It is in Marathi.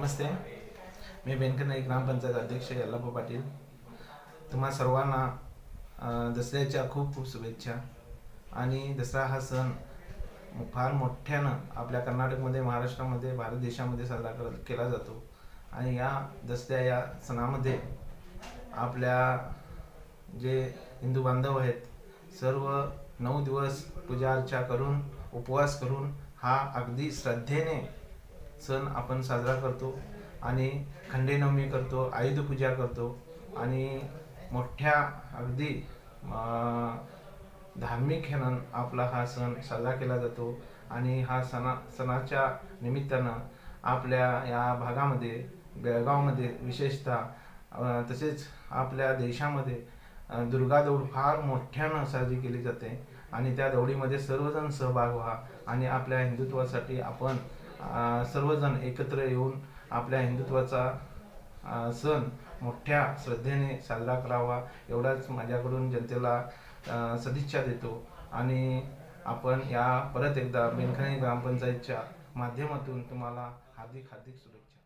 नमस्ते. मी बेनकनाई ग्रामपंचायत अध्यक्ष यल्लाप्पा पाटील. तुम्हा सर्वांना दसऱ्याच्या खूप खूप शुभेच्छा. आणि दसरा हा सण फार मोठ्यानं आपल्या कर्नाटकमध्ये, महाराष्ट्रामध्ये, भारत देशामध्ये साजरा केला जातो. आणि या दसऱ्या या सणामध्ये आपल्या जे हिंदू बांधव आहेत सर्व 9 दिवस पूजा अर्चा करून, उपवास करून हा अगदी श्रद्धेने सण आपण साजरा करतो. आणि खंडेनवमी करतो, आयुध पूजा करतो आणि मोठ्या अगदी धार्मिक ह्यानं आपला हा सण साजरा केला जातो. आणि हा सणाच्या निमित्तानं आपल्या या भागामध्ये, बेळगावमध्ये विशेषतः तसेच आपल्या देशामध्ये दुर्गा दौड फार मोठ्यानं साजरी केली जाते. आणि त्या दौडीमध्ये सर्वजण सहभाग व्हा आणि आपल्या हिंदुत्वासाठी आपण सर्वजण एकत्र येऊन आपल्या हिंदुत्वाचा सण मोठ्या श्रद्धेने साजरा करावा, एवढाच माझ्याकडून जनतेला सदिच्छा देतो. आणि आपण या परत एकदा बेनकनाई ग्रामपंचायतच्या माध्यमातून तुम्हाला हार्दिक शुभेच्छा.